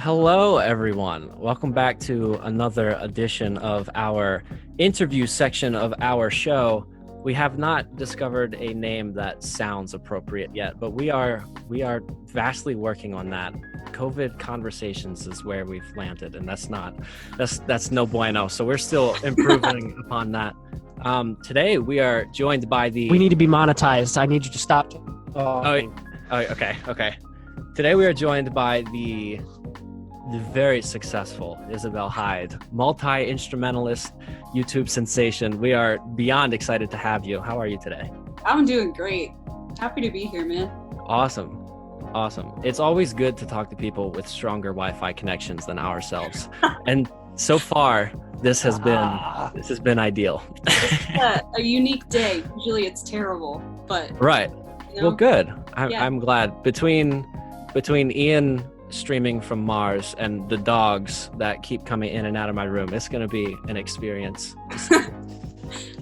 Hello, everyone. Welcome back to another edition of our interview section of our show. We have not discovered a name that sounds appropriate yet, but we are vastly working on that. COVID conversations is where we've landed, and that's no bueno. So we're still improving upon that. Today we are joined by the. We need to be monetized. I need you to stop. Okay. Today we are joined by the very successful Isabelle Hyde, multi-instrumentalist, YouTube sensation. We are beyond excited to have you. How are you today? I'm doing great. Happy to be here, man. Awesome. It's always good to talk to people with stronger Wi-Fi connections than ourselves. And so far, this has been ideal. It's a unique day. Usually it's terrible, but right. You know, well, good. Yeah. I'm glad. Between Ian streaming from Mars and the dogs that keep coming in and out of my room, it's going to be an experience.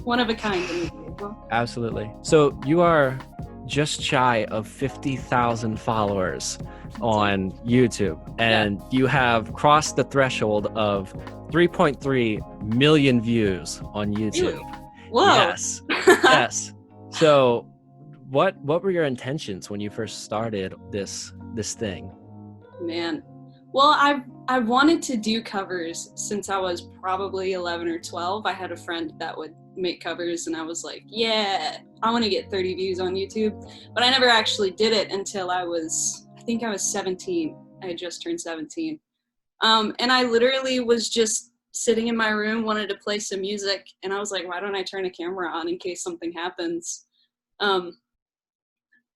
One of a kind. Absolutely. So you are just shy of 50,000 followers on YouTube, and you have crossed the threshold of 3.3 million views on YouTube. Really? Whoa. Yes. So what were your intentions when you first started this thing? Man. Well, I've wanted to do covers since I was probably 11 or 12. I had a friend that would make covers, and I was like, yeah, I want to get 30 views on YouTube. But I never actually did it until I think I was 17. I had just turned 17. And I literally was just sitting in my room, wanted to play some music, and I was like, why don't I turn a camera on in case something happens?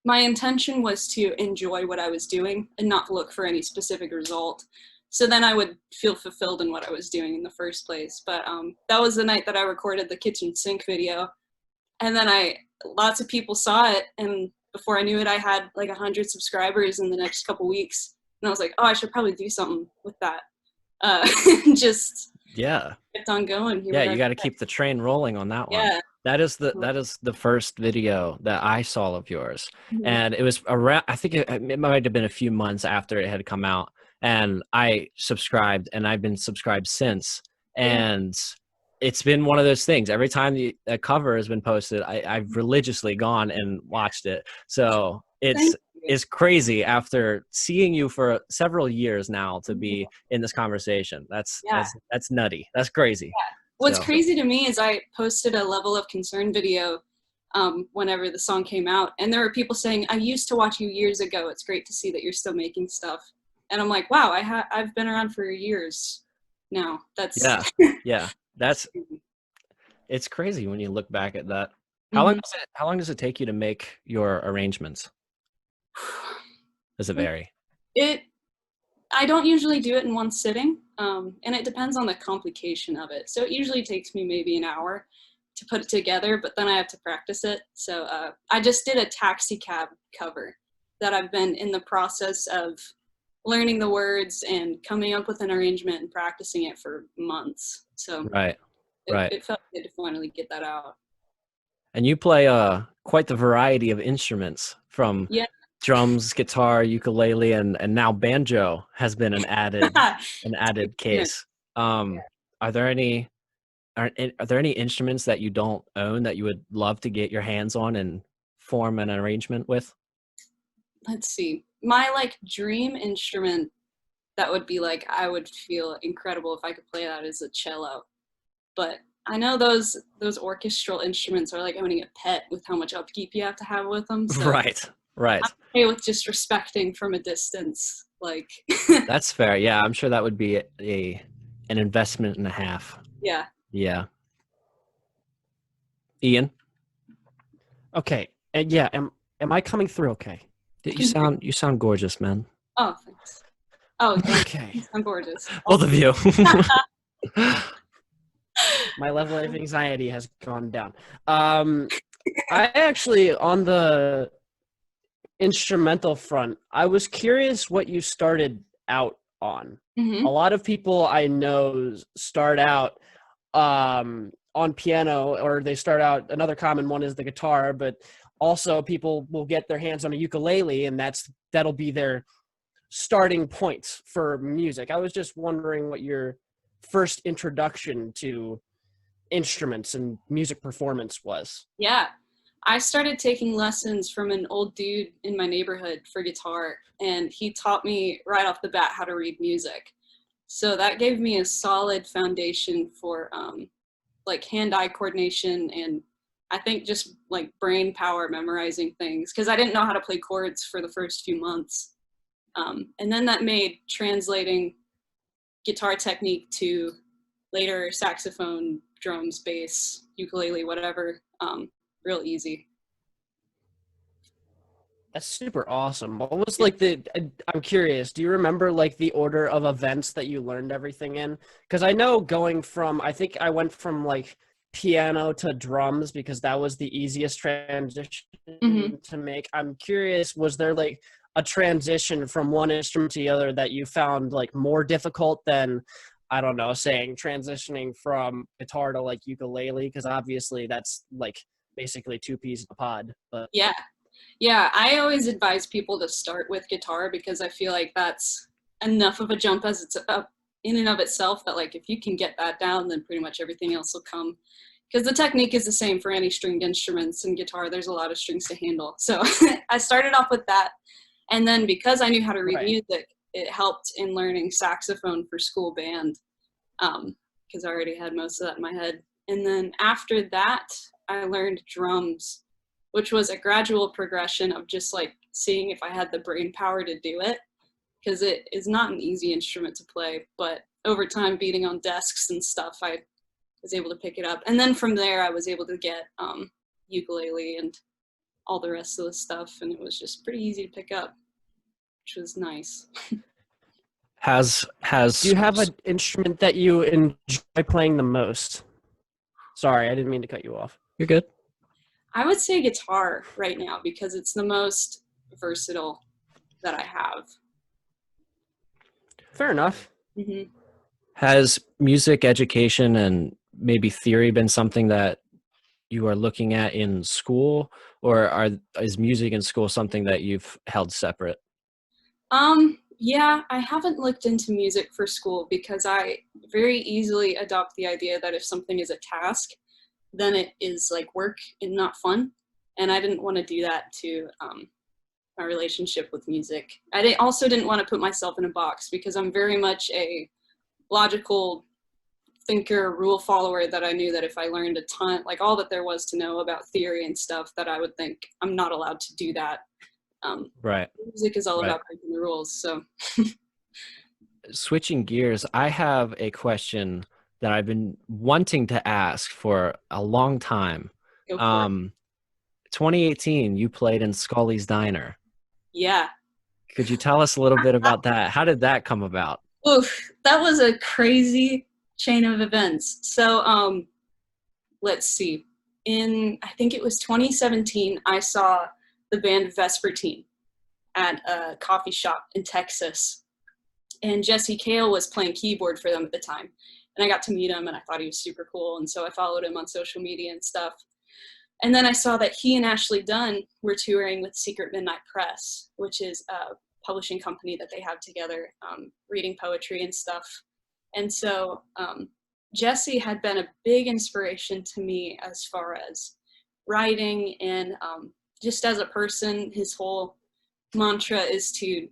My intention was to enjoy what I was doing and not look for any specific result. So then I would feel fulfilled in what I was doing in the first place. But that was the night that I recorded the kitchen sink video. And then lots of people saw it. And before I knew it, I had like 100 subscribers in the next couple weeks. And I was like, oh, I should probably do something with that. Just kept on going. You got to keep the train rolling on that one. Yeah. That is the first video that I saw of yours. Mm-hmm. And it was around, I think it might have been a few months after it had come out, and I subscribed, and I've been subscribed since. And it's been one of those things. Every time a cover has been posted, I've religiously gone and watched it. So it's crazy after seeing you for several years now to be in this conversation. That's nutty. That's crazy. Yeah. What's crazy to me is I posted a level of concern video whenever the song came out, and there were people saying, I used to watch you years ago. It's great to see that you're still making stuff. And I'm like, wow, I've been around for years now. That's it's crazy when you look back at that. How long does it take you to make your arrangements? Does it vary? I don't usually do it in one sitting, and it depends on the complication of it. So it usually takes me maybe an hour to put it together, but then I have to practice it. So I just did a taxi cab cover that I've been in the process of learning the words and coming up with an arrangement and practicing it for months. So it felt good to finally get that out. And you play quite the variety of instruments, from drums, guitar, ukulele, and now banjo has been an added case. Are there any instruments that you don't own that you would love to get your hands on and form an arrangement with? Let's see. My dream instrument that would be I would feel incredible if I could play that is a cello. But I know those orchestral instruments are like owning a pet with how much upkeep you have to have with them. So Right. I'm okay with just respecting from a distance. That's fair. Yeah, I'm sure that would be an investment and a half. Yeah. Yeah. Ian? Okay. And am I coming through okay? You sound gorgeous, man. Oh, thanks. Oh, okay. I'm gorgeous. Both of you. My level of anxiety has gone down. I actually, on the instrumental front, I was curious what you started out on. Mm-hmm. A lot of people I know start out on piano, or they start out, another common one is the guitar, but also people will get their hands on a ukulele, and that'll be their starting points for music. I was just wondering what your first introduction to instruments and music performance was. Yeah. I started taking lessons from an old dude in my neighborhood for guitar, and he taught me right off the bat how to read music. So that gave me a solid foundation for like hand-eye coordination, and I think just like brain power memorizing things, because I didn't know how to play chords for the first few months. And then that made translating guitar technique to later saxophone, drums, bass, ukulele, whatever, real easy. That's super awesome. What was like I'm curious, do you remember like the order of events that you learned everything in? Because I know I think I went from like piano to drums because that was the easiest transition to make. I'm curious, was there like a transition from one instrument to the other that you found like more difficult than, I don't know, saying transitioning from guitar to like ukulele? Because obviously that's like basically two peas in a pod. But yeah, I always advise people to start with guitar, because I feel like that's enough of a jump as it's up in and of itself, that like if you can get that down, then pretty much everything else will come. Because the technique is the same for any stringed instruments, and guitar there's a lot of strings to handle. So I started off with that, and then because I knew how to read music, it helped in learning saxophone for school band, because I already had most of that in my head. And then after that, I learned drums, which was a gradual progression of just like seeing if I had the brain power to do it, because it is not an easy instrument to play, but over time beating on desks and stuff, I was able to pick it up. And then from there I was able to get ukulele and all the rest of the stuff, and it was just pretty easy to pick up, which was nice. Do you have an instrument that you enjoy playing the most? Sorry, I didn't mean to cut you off. You're good. I would say guitar right now, because it's the most versatile that I have. Fair enough. Mm-hmm. Has music education and maybe theory been something that you are looking at in school, or is music in school something that you've held separate? Yeah, I haven't looked into music for school, because I very easily adopt the idea that if something is a task, then it is like work and not fun. And I didn't want to do that to my relationship with music. I also didn't want to put myself in a box, because I'm very much a logical thinker, rule follower, that I knew that if I learned a ton, like all that there was to know about theory and stuff, that I would think I'm not allowed to do that. Right. Music is all about breaking the rules. So switching gears, I have a question that I've been wanting to ask for a long time. 2018, you played in Scully's Diner. Yeah. Could you tell us a little bit about that? How did that come about? Oof, that was a crazy chain of events. So let's see. I think it was 2017, I saw the band Vespertine at a coffee shop in Texas. And Jesse Cale was playing keyboard for them at the time. And I got to meet him, and I thought he was super cool. And so I followed him on social media and stuff. And then I saw that he and Ashley Dunn were touring with Secret Midnight Press, which is a publishing company that they have together, reading poetry and stuff. And so Jesse had been a big inspiration to me as far as writing, and just as a person. His whole mantra is to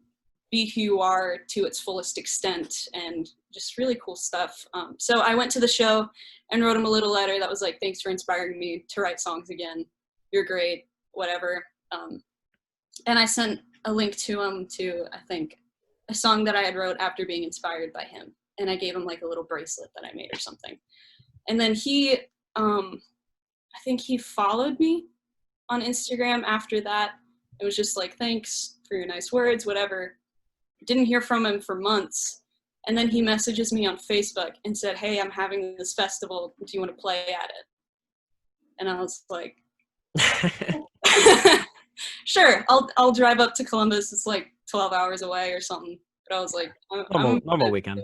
be who you are to its fullest extent, and just really cool stuff. So I went to the show and wrote him a little letter that was like, thanks for inspiring me to write songs again. You're great, whatever. And I sent a link to him to, I think, a song that I had wrote after being inspired by him. And I gave him like a little bracelet that I made or something. And then he, I think he followed me on Instagram after that. It was just like, thanks for your nice words, whatever. Didn't hear from him for months. And then he messages me on Facebook and said, hey, I'm having this festival. Do you want to play at it? And I was like, sure, I'll drive up to Columbus. It's like 12 hours away or something. But I was like, normal weekend.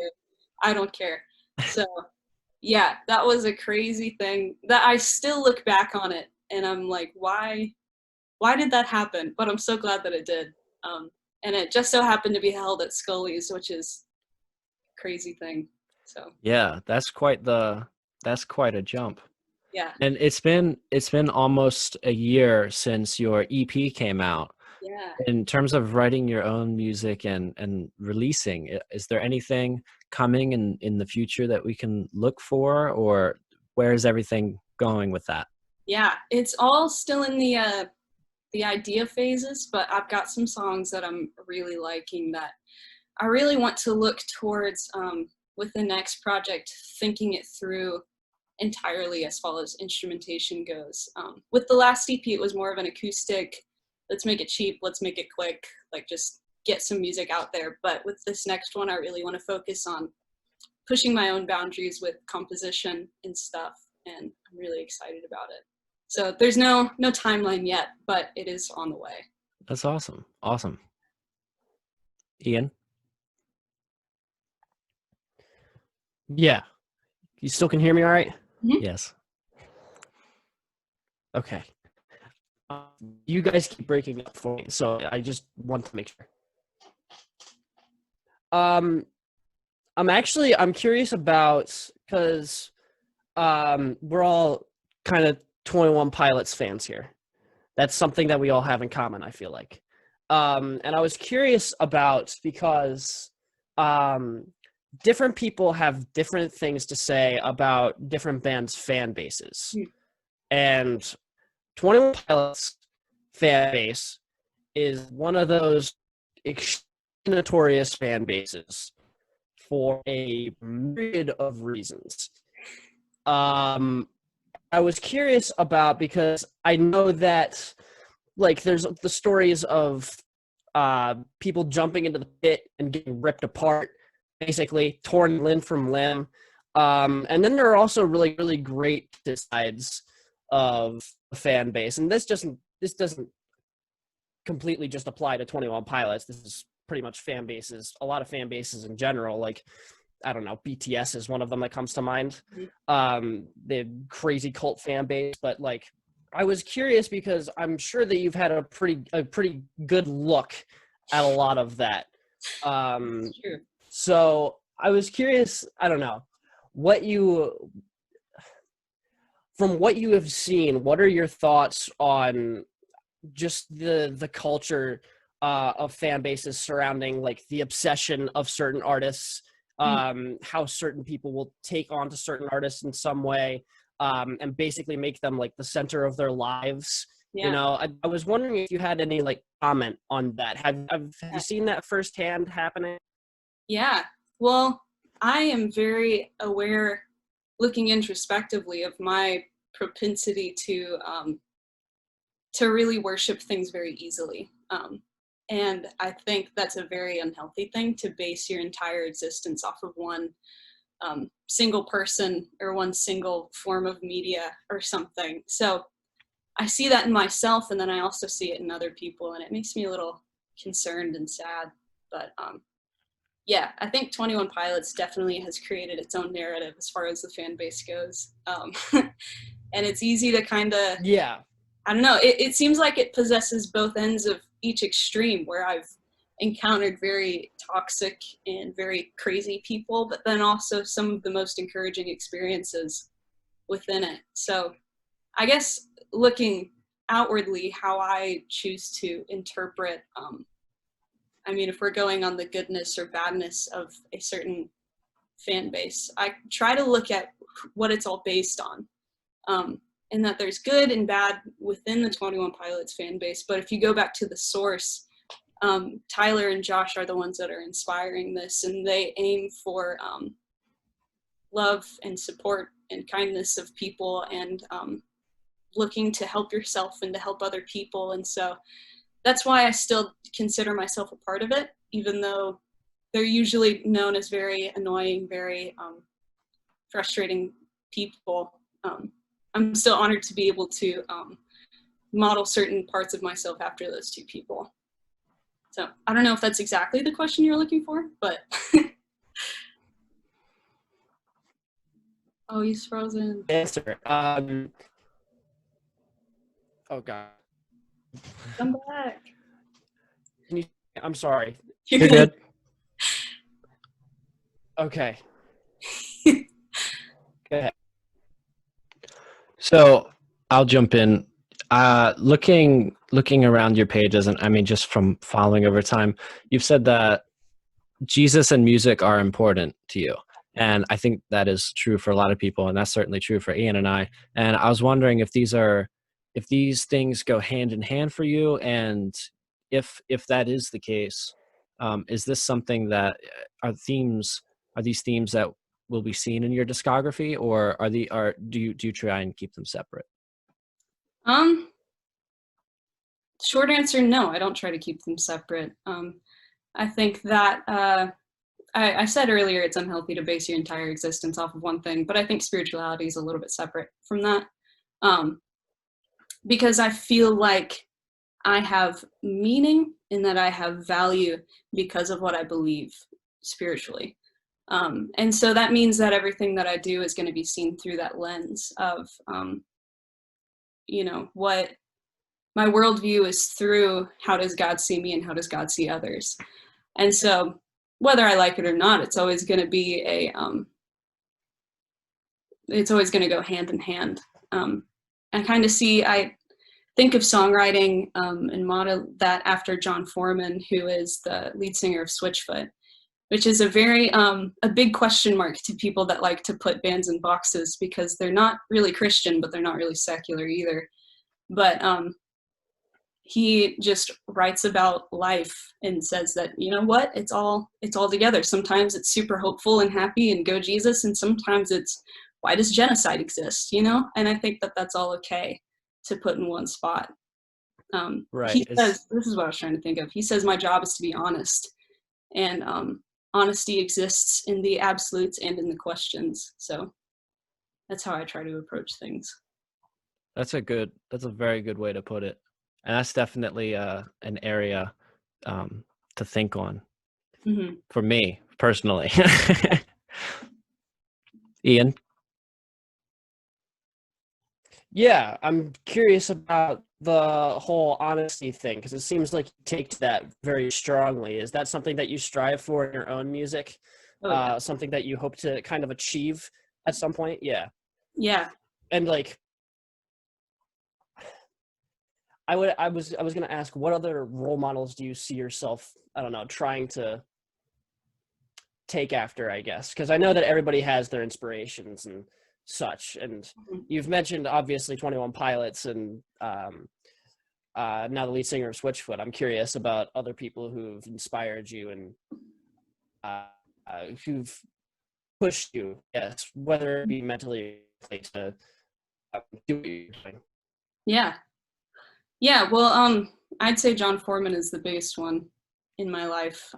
I don't care. So yeah, that was a crazy thing that I still look back on it and I'm like, why did that happen? But I'm so glad that it did. And it just so happened to be held at Scully's, which is a crazy thing. So Yeah, that's quite a jump. yeah. And it's been almost a year since your EP came out. Yeah. In terms of writing your own music and releasing, is there anything coming in the future that we can look for, or where is everything going with that? Yeah, it's all still in the idea phases, but I've got some songs that I'm really liking that I really want to look towards with the next project, thinking it through entirely as far as instrumentation goes. With the last EP, it was more of an acoustic, let's make it cheap, let's make it quick, like just get some music out there. But with this next one, I really want to focus on pushing my own boundaries with composition and stuff, and I'm really excited about it. So there's no timeline yet, but it is on the way. That's awesome. Awesome. Ian? Yeah. You still can hear me all right? Mhm. Yes. Okay. You guys keep breaking up for me, so I just want to make sure. I'm curious about, because we're all kind of 21 Pilots fans here. That's something that we all have in common, I feel like. And I was curious about, because different people have different things to say about different bands' fan bases. And 21 Pilots fan base is one of those extremely notorious fan bases for a myriad of reasons. I was curious about, because I know that, like, there's the stories of people jumping into the pit and getting ripped apart, basically torn limb from limb. And then there are also really, really great sides of the fan base. And this doesn't completely just apply to 21 Pilots. This is pretty much fan bases, a lot of fan bases in general. Like, I don't know, BTS is one of them that comes to mind. The crazy cult fan base, but like, I was curious because I'm sure that you've had a pretty good look at a lot of that. Sure. So I was curious, I don't know, from what you have seen, what are your thoughts on just the culture of fan bases surrounding, like, the obsession of certain artists, how certain people will take on to certain artists in some way, and basically make them like the center of their lives. Yeah. You know, I was wondering if you had any like comment on that. Have you seen that firsthand happening? Yeah. Well, I am very aware, looking introspectively, of my propensity to really worship things very easily. And I think that's a very unhealthy thing, to base your entire existence off of one single person or one single form of media or something. So I see that in myself, and then I also see it in other people, and it makes me a little concerned and sad. But yeah, I think 21 Pilots definitely has created its own narrative as far as the fan base goes. And it's easy to kind of, Yeah. I don't know, it seems like it possesses both ends of each extreme, where I've encountered very toxic and very crazy people, but then also some of the most encouraging experiences within it. So I guess looking outwardly, how I choose to interpret, I mean, if we're going on the goodness or badness of a certain fan base, I try to look at what it's all based on. And that there's good and bad within the 21 Pilots fan base. But if you go back to the source, Tyler and Josh are the ones that are inspiring this, and they aim for love and support and kindness of people, and looking to help yourself and to help other people. And so that's why I still consider myself a part of it, even though they're usually known as very annoying, very frustrating people. I'm still honored to be able to model certain parts of myself after those two people. So I don't know if that's exactly the question you're looking for, but oh, he's frozen. Answer. Oh God. Come back. Can you I'm sorry. You're good. Okay. Go ahead. So I'll jump in. Looking around your pages, and I mean, just from following over time, you've said that Jesus and music are important to you. And I think that is true for a lot of people, and that's certainly true for Ian and I. And I was wondering if these things go hand in hand for you, and if that is the case, is this something that are these themes that will be seen in your discography, or do you try and keep them separate? Um, Short answer, no, I don't try to keep them separate. I think that I said earlier it's unhealthy to base your entire existence off of one thing, but I think spirituality is a little bit separate from that. Because I feel like I have meaning in that I have value because of what I believe spiritually. And so that means that everything that I do is going to be seen through that lens of, what my worldview is through how does God see me and how does God see others. And so whether I like it or not, it's always going to be it's always going to go hand in hand. I think of songwriting and model that after John Foreman, who is the lead singer of Switchfoot, which is a very a big question mark to people that like to put bands in boxes because they're not really Christian, but they're not really secular either. But he just writes about life and says that, you know what, it's all together. Sometimes it's super hopeful and happy and go Jesus, and sometimes it's why does genocide exist, And I think that that's all okay to put in one spot. Right. He says, this is what I was trying to think of. He says, my job is to be honest. And honesty exists in the absolutes and in the questions. So that's how I try to approach things. That's a very good way to put it. And that's definitely an area to think on for me personally. Ian? Yeah, I'm curious about the whole honesty thing because it seems like you take to that very strongly. Is that something that you strive for in your own music? Oh, yeah. Something that you hope to kind of achieve at some point? Yeah. Yeah. And like, I was going to ask, what other role models do you see yourself, I don't know, trying to take after, I guess? Because I know that everybody has their inspirations and such. And you've mentioned, obviously, 21 Pilots and now the lead singer of Switchfoot. I'm curious about other people who've inspired you and who've pushed you, yes, whether it be mentally to do what you're doing. Yeah, well, I'd say John Foreman is the biggest one in my life.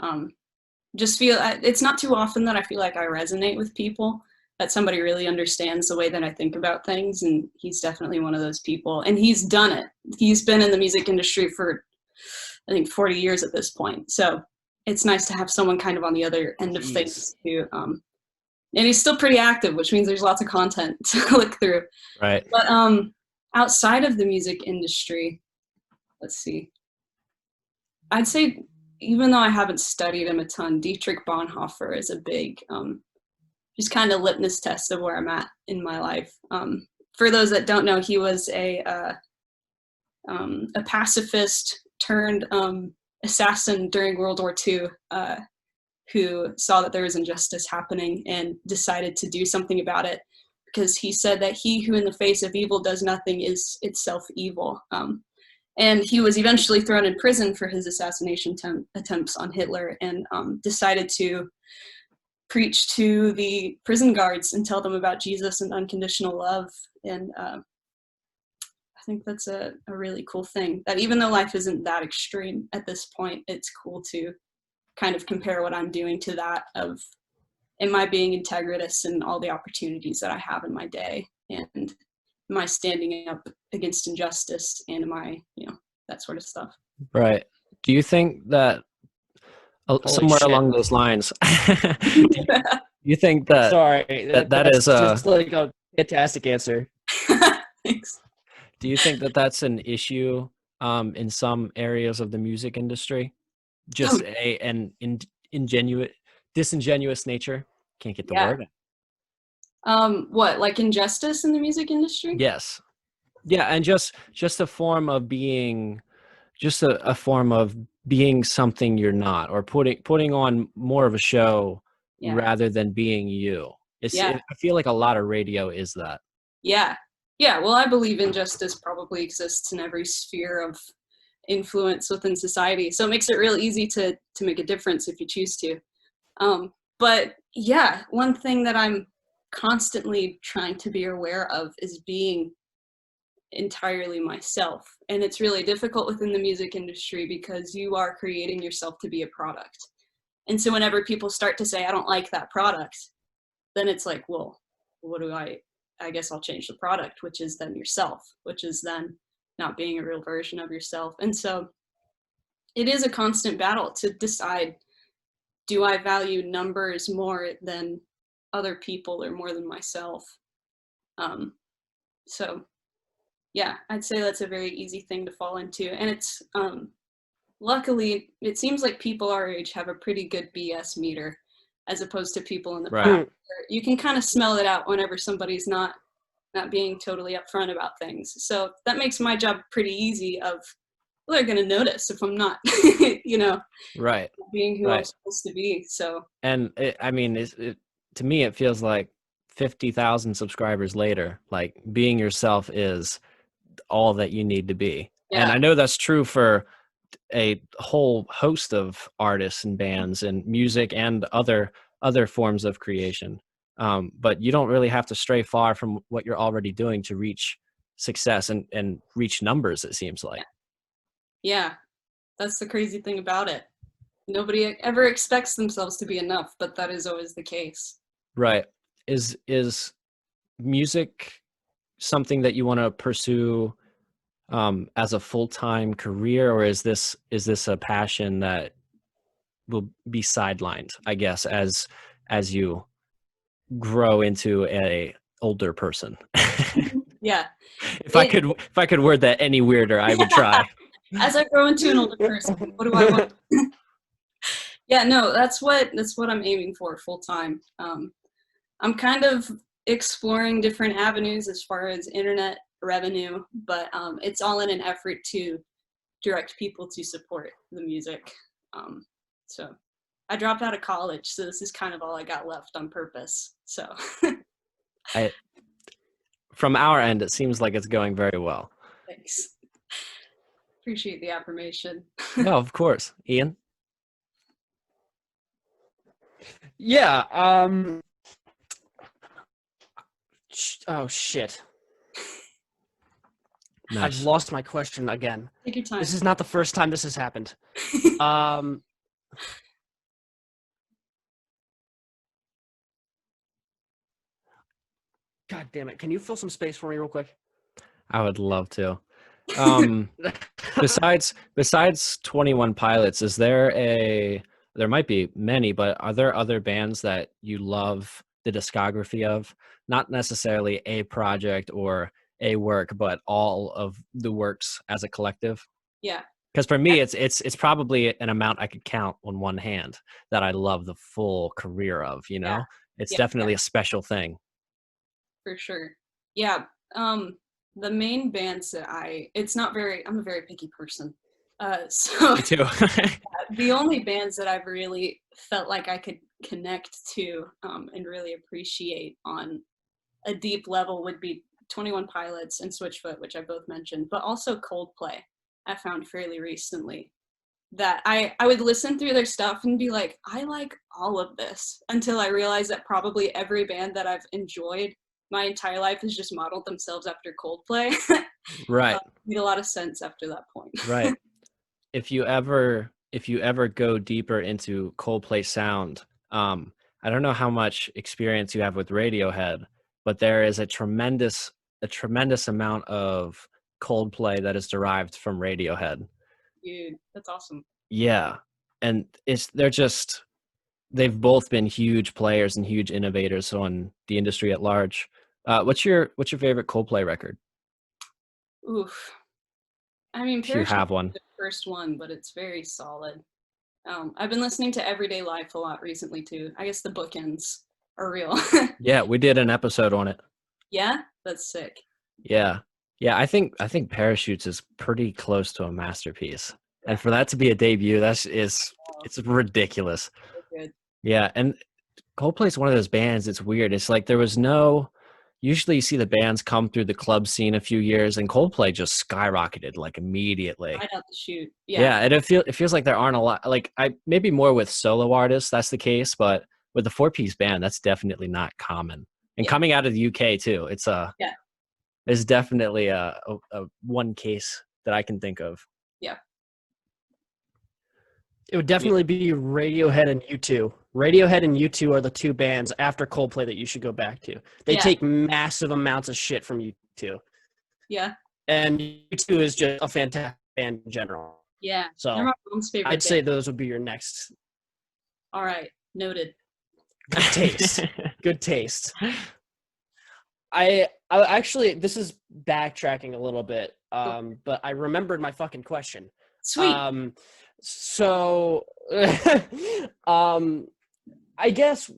It's not too often that I feel like I resonate with people, that somebody really understands the way that I think about things, and he's definitely one of those people. And he's done it. He's been in the music industry for, I think, 40 years at this point. So it's nice to have someone kind of on the other end of things too. And he's still pretty active, which means there's lots of content to look through. Right. But outside of the music industry, let's see. I'd say, even though I haven't studied him a ton, Dietrich Bonhoeffer is a big, just kind of litmus test of where I'm at in my life. For those that don't know, he was a pacifist turned assassin during World War II, who saw that there was injustice happening and decided to do something about it, because he said that he who in the face of evil does nothing is itself evil. And he was eventually thrown in prison for his assassination attempts on Hitler, and decided to preach to the prison guards and tell them about Jesus and unconditional love. And I think that's a really cool thing, that even though life isn't that extreme at this point, it's cool to kind of compare what I'm doing to that of, am I being integritous in all the opportunities that I have in my day? And am I standing up against injustice? And am I, that sort of stuff. Right. Do you think that somewhere along those lines, you think that that is just like a fantastic answer. Thanks. Do you think that that's an issue in some areas of the music industry, just ingenuous, disingenuous nature. Can't get the Yeah. word. What, like injustice in the music industry? Yes. Yeah, and just a form of being, just a form of being something you're not, or putting on more of a show Yeah. rather than being you. Yeah. I feel like a lot of radio is that. Yeah. Yeah. Well, I believe injustice probably exists in every sphere of influence within society. So it makes it real easy to make a difference if you choose to. But yeah, one thing that I'm constantly trying to be aware of is being entirely myself. And it's really difficult within the music industry because you are creating yourself to be a product. And so whenever people start to say, I don't like that product, then it's like, well, what do I guess I'll change the product, which is then yourself, which is then not being a real version of yourself. And so it is a constant battle to decide, do I value numbers more than other people or more than myself? So yeah, I'd say that's a very easy thing to fall into. And it's, luckily, it seems like people our age have a pretty good BS meter as opposed to people in the Right. past. Where you can kind of smell it out whenever somebody's not being totally upfront about things. So that makes my job pretty easy of, well, they're going to notice if I'm not, Right. being who I'm Right. supposed to be. So, And I mean, to me, it feels like 50,000 subscribers later, like being yourself is all that you need to be. And yeah, I know that's true for a whole host of artists and bands and music and other forms of creation. But you don't really have to stray far from what you're already doing to reach success and reach numbers, it seems like. yeah, that's the crazy thing about it. Nobody ever expects themselves to be enough, but that is always the case. Right. Is music something that you want to pursue as a full-time career, or is this a passion that will be sidelined, I guess, as you grow into a older person? Yeah. If I could word that any weirder, I would try. As I grow into an older person, what do I want? Yeah, no, that's what I'm aiming for full time. I'm kind of exploring different avenues as far as internet revenue, but it's all in an effort to direct people to support the music. So I dropped out of college, so this is kind of all I got left on purpose. So From our end, it seems like it's going very well. thanks. Appreciate the affirmation. No, of course. Ian? Yeah. Oh shit! Nice. I've lost my question again. Take your time. This is not the first time this has happened. God damn it! Can you fill some space for me real quick? I would love to. Besides 21 Pilots, there might be many, but are there other bands that you love the discography of? Not necessarily a project or a work, but all of the works as a collective? Yeah. Because for me, it's probably an amount I could count on one hand that I love the full career of, Yeah. It's Yeah. definitely a special thing. For sure. Yeah. The main bands that I'm a very picky person. So Me too. the only bands that I've really felt like I could connect to and really appreciate on a deep level would be 21 Pilots and Switchfoot, which I both mentioned, but also Coldplay. I found fairly recently that I would listen through their stuff and be like, I like all of this, until I realized that probably every band that I've enjoyed my entire life has just modeled themselves after Coldplay. Right. Made a lot of sense after that point. Right. If you ever go deeper into Coldplay sound, I don't know how much experience you have with Radiohead, but there is a tremendous amount of Coldplay that is derived from Radiohead. Dude, that's awesome. Yeah. And they've both been huge players and huge innovators on the industry at large. What's your favorite Coldplay record? Oof. I mean, If you have one. the first one, but it's very solid. I've been listening to Everyday Life a lot recently too. I guess the bookends are real. Yeah, we did an episode on it. Yeah, that's sick. Yeah. Yeah, I think Parachutes is pretty close to a masterpiece. And for that to be a debut, it's ridiculous. Good. Yeah, and Coldplay's one of those bands, it's weird. It's like there was usually you see the bands come through the club scene a few years, and Coldplay just skyrocketed like immediately. Right out the chute. Yeah, and it feels like there aren't a lot, like maybe more with solo artists that's the case, but with the 4-piece band, that's definitely not common. And coming out of the UK too, it's definitely a one case that I can think of. Yeah. It would definitely be Radiohead and U2. Radiohead and U2 are the two bands after Coldplay that you should go back to. They take massive amounts of shit from U2. Yeah. And U2 is just a fantastic band in general. Yeah. So they're my mom's favorite I'd say those would be your next. All right. Noted. Good taste. Good taste. I actually, this is backtracking a little bit, but I remembered my fucking question. Sweet. So, I guess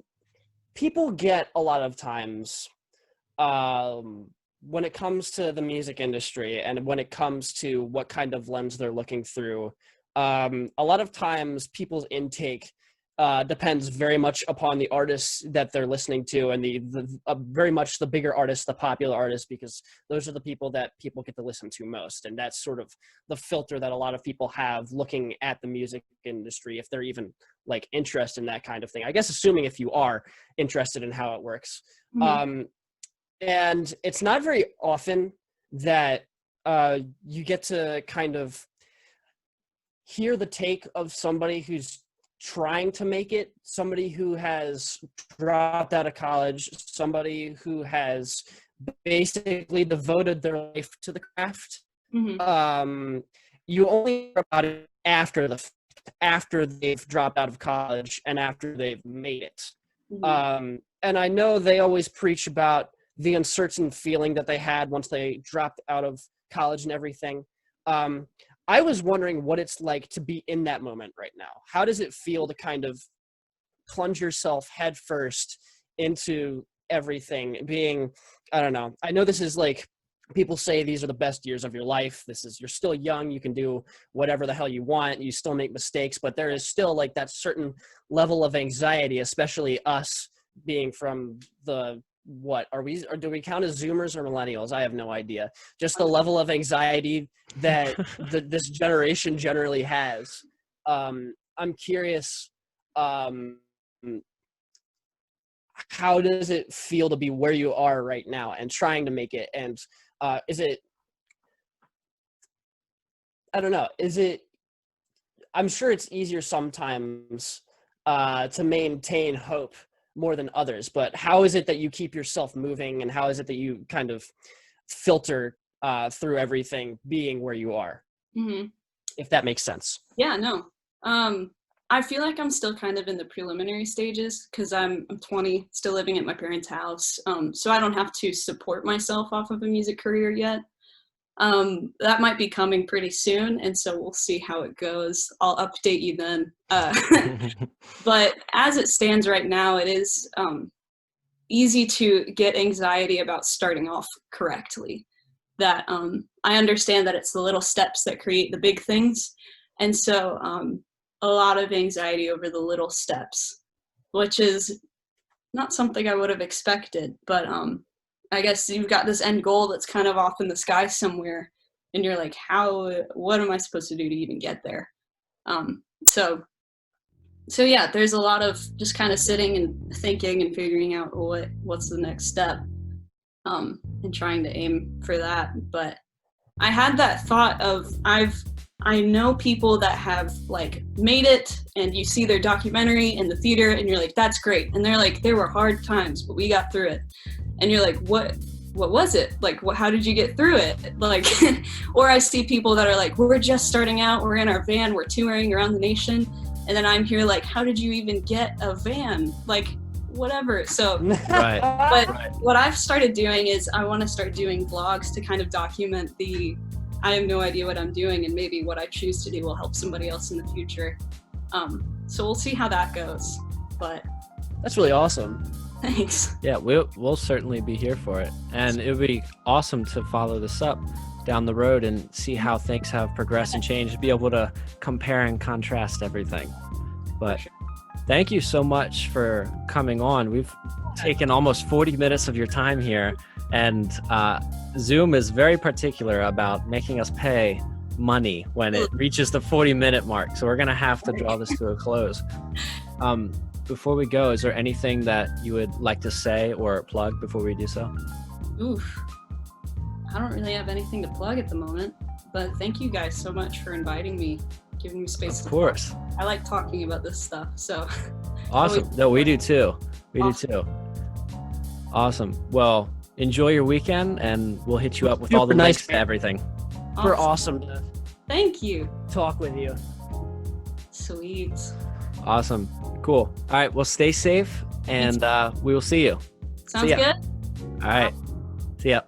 people get a lot of times, when it comes to the music industry and when it comes to what kind of lens they're looking through, a lot of times people's intake depends very much upon the artists that they're listening to, and the very much the bigger artists, the popular artists, because those are the people that people get to listen to most. And that's sort of the filter that a lot of people have looking at the music industry, if they're even like interested in that kind of thing. I guess assuming if you are interested in how it works. Mm-hmm. And it's not very often that you get to kind of hear the take of somebody who's trying to make it, somebody who has dropped out of college, somebody who has basically devoted their life to the craft. Mm-hmm. You only hear about it after they've dropped out of college and after they've made it. Mm-hmm. And I know they always preach about the uncertain feeling that they had once they dropped out of college and everything. I was wondering what it's like to be in that moment right now. How does it feel to kind of plunge yourself headfirst into everything, being, I don't know. I know this is like, people say these are the best years of your life. You're still young. You can do whatever the hell you want. You still make mistakes, but there is still like that certain level of anxiety, especially us being from what are we, or do we count as Zoomers or millennials? I have no idea. Just the level of anxiety that this generation generally has. I'm curious, how does it feel to be where you are right now and trying to make it? And is it, I don't know, I'm sure it's easier sometimes to maintain hope more than others, but how is it that you keep yourself moving, and how is it that you kind of filter through everything being where you are? Mm-hmm. If that makes sense. Yeah, no. I feel like I'm still kind of in the preliminary stages because I'm 20, still living at my parents' house. So I don't have to support myself off of a music career yet. That might be coming pretty soon, and so we'll see how it goes. I'll update you then. But as it stands right now, it is easy to get anxiety about starting off correctly. That I understand that it's the little steps that create the big things, and so a lot of anxiety over the little steps, which is not something I would have expected, but I guess you've got this end goal that's kind of off in the sky somewhere, and you're like, what am I supposed to do to even get there? So yeah, there's a lot of just kind of sitting and thinking and figuring out what's the next step, and trying to aim for that. But I had that thought of, I know people that have like made it, and you see their documentary in the theater and you're like, that's great. And they're like, there were hard times, but we got through it. And you're like, what was it? Like, how did you get through it? Like, or I see people that are like, we're just starting out, we're in our van, we're touring around the nation. And then I'm here like, how did you even get a van? Like, whatever. So, right. But what I've started doing is I want to start doing vlogs to kind of document I have no idea what I'm doing, and maybe what I choose to do will help somebody else in the future. So we'll see how that goes. But That's really awesome. thanks. Yeah, we'll certainly be here for it. And it would be awesome to follow this up down the road and see how things have progressed and changed, be able to compare and contrast everything. But thank you so much for coming on. We've taken almost 40 minutes of your time here, and Zoom is very particular about making us pay money when it reaches the 40-minute mark. So we're going to have to draw this to a close. Before we go, is there anything that you would like to say or plug before we do so? Oof. I don't really have anything to plug at the moment, but thank you guys so much for inviting me, giving me space to Of course. talk. I like talking about this stuff, so. Awesome. No, we do too. We do too. Awesome. Well, enjoy your weekend, and we'll hit you up with all the Super nice, links to man. everything. We're awesome to Thank you. talk with you. Sweet. Awesome. Cool. All right. Well, stay safe, and we will see you. Sounds ya. good. All right. See ya.